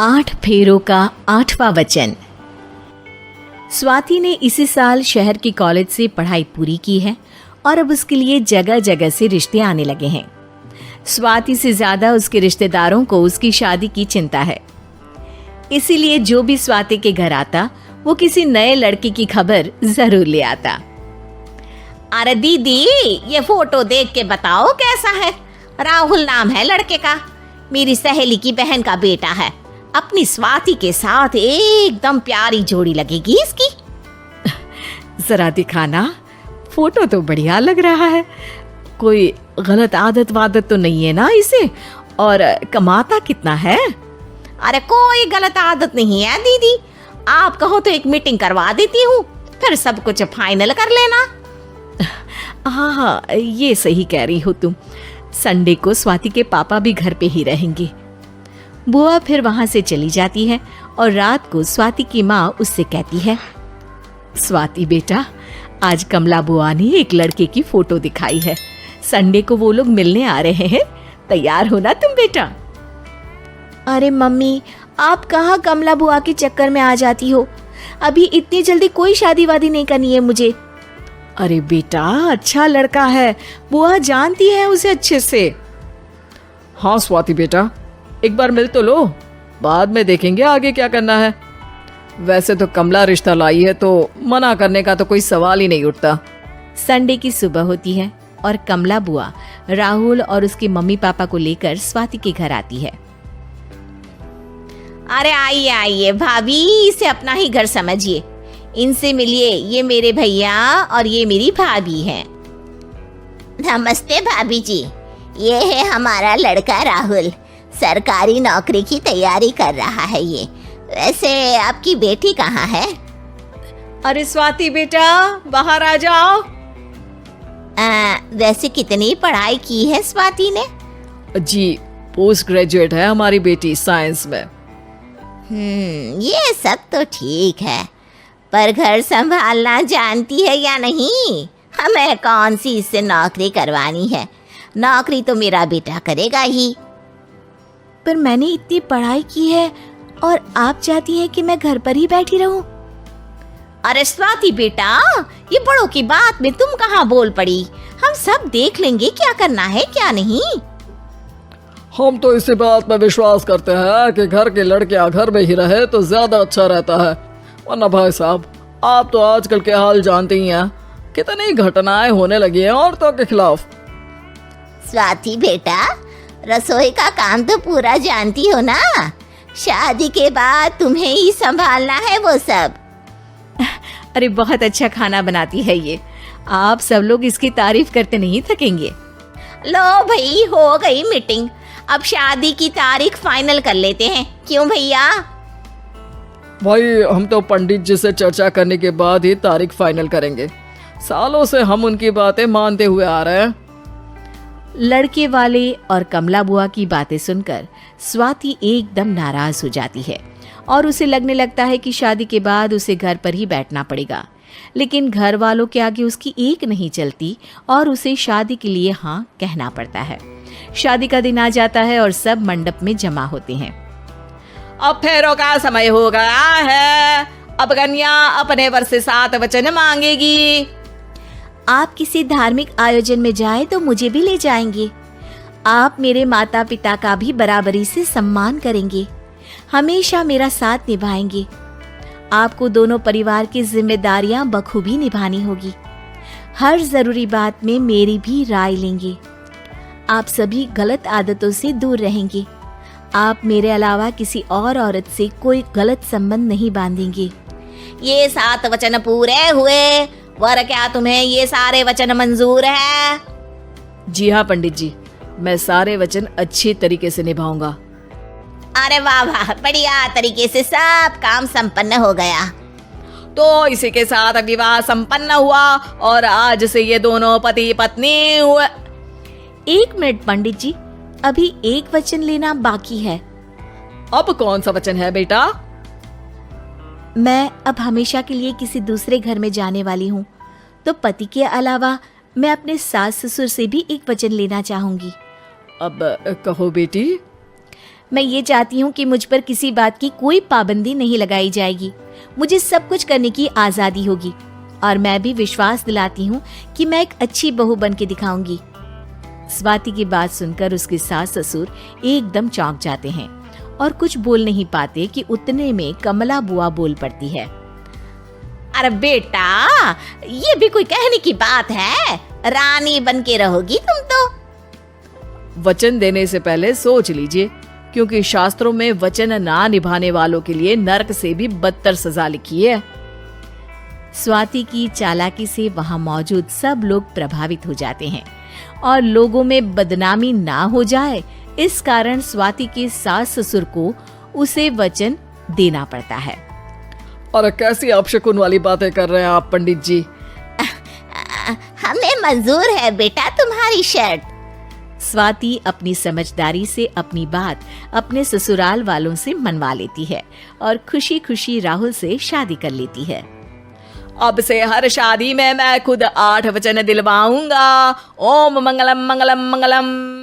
8 फेरों का 8वां वचन। स्वाति ने इसी साल शहर के कॉलेज से पढ़ाई पूरी की है और अब उसके लिए जगह जगह से रिश्ते आने लगे हैं। स्वाति से ज्यादा उसके रिश्तेदारों को उसकी शादी की चिंता है, इसीलिए जो भी स्वाति के घर आता वो किसी नए लड़के की खबर जरूर ले आता। अरे दीदी, ये फोटो देख के बताओ कैसा है। राहुल नाम है लड़के का, मेरी सहेली की बहन का बेटा है। अपनी स्वाति के साथ एकदम प्यारी जोड़ी लगेगी इसकी। जरा दिखाना, फोटो तो बढ़िया लग रहा है। कोई गलत आदत वादत तो नहीं है ना इसे? और कमाता कितना है? अरे कोई गलत आदत नहीं है दीदी, आप कहो तो एक मीटिंग करवा देती हूँ, फिर सब कुछ फाइनल कर लेना। हाँ, ये सही कह रही हो तुम। संडे को स्वाति के पापा भी घर पे ही रहेंगे। बुआ फिर वहां से चली जाती है और रात को स्वाति की माँ उससे कहती है, स्वाति बेटा, आज कमला बुआ ने एक लड़के की फोटो दिखाई है। संडे को वो लोग मिलने आ रहे हैं, तैयार हो ना तुम बेटा? अरे मम्मी, आप कहाँ कमला बुआ के चक्कर में आ जाती हो? अभी इतनी जल्दी कोई शादी वादी नहीं करनी है मुझे। अरे बेटा, अच्छा लड़का है, बुआ जानती है उसे अच्छे से। हाँ स्वाति बेटा, एक बार मिल तो लो, बाद में देखेंगे आगे क्या करना है। वैसे तो कमला रिश्ता लाई है तो मना करने का तो कोई सवाल ही नहीं उठता। संडे की सुबह होती है और कमला बुआ राहुल और उसके मम्मी पापा को लेकर स्वाति के घर आती है। अरे आइए आइए भाभी, इसे अपना ही घर समझिए। इनसे मिलिए, ये मेरे भैया और ये मेरी भाभी हैं। नमस्ते भाभी जी, ये है हमारा लड़का राहुल, सरकारी नौकरी की तैयारी कर रहा है ये। वैसे आपकी बेटी कहाँ है? अरे स्वाति बेटा, बाहर आ जाओ। वैसे कितनी पढ़ाई की है स्वाति ने? जी, पोस्ट ग्रेजुएट है हमारी बेटी साइंस में। ये सब तो ठीक है, पर घर संभालना जानती है या नहीं? हमें कौन सी इससे नौकरी करवानी है, नौकरी तो मेरा बेटा करेगा ही। पर मैंने इतनी पढ़ाई की है और आप चाहती हैं कि मैं घर पर ही बैठी रहूं? अरे स्वाति बेटा, ये बड़ों की बात में तुम कहाँ बोल पड़ी? हम सब देख लेंगे क्या करना है क्या नहीं। हम तो इसी बात पर विश्वास करते हैं कि घर के लड़के घर में ही रहे तो ज्यादा अच्छा रहता है। वरना भाई साहब, आप तो आजकल के हाल जानते ही हैं, कितनी घटनाएं होने लगी हैं औरतों के खिलाफ। स्वाति बेटा, रसोई का काम तो पूरा जानती हो ना? शादी के बाद तुम्हें ही संभालना है वो सब। अरे बहुत अच्छा खाना बनाती है ये, आप सब लोग इसकी तारीफ करते नहीं थकेंगे। लो भाई, हो गई मीटिंग, अब शादी की तारीख फाइनल कर लेते हैं। क्यों भैया? भाई, हम तो पंडित जी से चर्चा करने के बाद ही तारीख फाइनल करेंगे। सालों से हम उनकी बातें मानते हुए आ रहे हैं। लड़के वाले और कमला बुआ की बातें सुनकर स्वाति एकदम नाराज हो जाती है और उसे लगने लगता है कि शादी के बाद उसे घर पर ही बैठना पड़ेगा। लेकिन घर वालों के आगे उसकी एक नहीं चलती और उसे शादी के लिए हाँ कहना पड़ता है। शादी का दिन आ जाता है और सब मंडप में जमा होते हैं। अब फेरों का समय हो गया है, अब कन्या अपने वर से 7 वचन मांगेगी। आप किसी धार्मिक आयोजन में जाएं तो मुझे भी ले जाएंगे। आप मेरे माता पिता का भी बराबरी से सम्मान करेंगे, हमेशा मेरा साथ निभाएंगे। आपको दोनों परिवार की जिम्मेदारियां बखूबी निभानी होगी। हर जरूरी बात में मेरी भी राय लेंगे। आप सभी गलत आदतों से दूर रहेंगे। आप मेरे अलावा किसी और औरत से कोई गलत संबंध नहीं बांधेंगे। ये 7 वचन पूरे हुए, वर क्या तुम्हें ये सारे वचन मंजूर है? जी हाँ पंडित जी, मैं सारे वचन अच्छी तरीके से निभाऊंगा। अरे वाह वाह, बढ़िया तरीके से सब काम संपन्न हो गया। तो इसी के साथ विवाह संपन्न हुआ और आज से ये दोनों पति पत्नी हुए। 1 मिनट पंडित जी, अभी एक वचन लेना बाकी है। अब कौन सा वचन है बेटा? मैं अब हमेशा के लिए किसी दूसरे घर में जाने वाली हूँ, तो पति के अलावा मैं अपने सास ससुर से भी एक वचन लेना चाहूंगी। अब कहो बेटी। मैं ये चाहती हूँ कि मुझ पर किसी बात की कोई पाबंदी नहीं लगाई जाएगी। मुझे सब कुछ करने की आजादी होगी और मैं भी विश्वास दिलाती हूँ कि मैं एक अच्छी बहू बन के दिखाऊंगी। स्वाति की बात सुनकर उसके सास ससुर एकदम चौंक जाते हैं और कुछ बोल नहीं पाते कि उतने में कमला बुआ बोल पड़ती है। अरे बेटा, ये भी कोई कहने की बात है? रानी बन के रहोगी तुम तो। वचन देने से पहले सोच लीजिए, क्योंकि शास्त्रों में वचन ना निभाने वालों के लिए नरक से भी बदतर सजा लिखी है। स्वाति की चालाकी से वहां मौजूद सब लोग प्रभावित हो जाते हैं और लोगों में बदनामी ना हो जाए, इस कारण स्वाति के सास ससुर को उसे वचन देना पड़ता है। और कैसी अपशकुन वाली बातें कर रहे हैं आप पंडित जी? हमें मंजूर है बेटा तुम्हारी शर्त। स्वाति अपनी समझदारी से अपनी बात अपने ससुराल वालों से मनवा लेती है और खुशी खुशी राहुल से शादी कर लेती है। अब से हर शादी में मैं खुद 8 वचन दिलवाऊंगा। ओम मंगलम मंगलम मंगलम।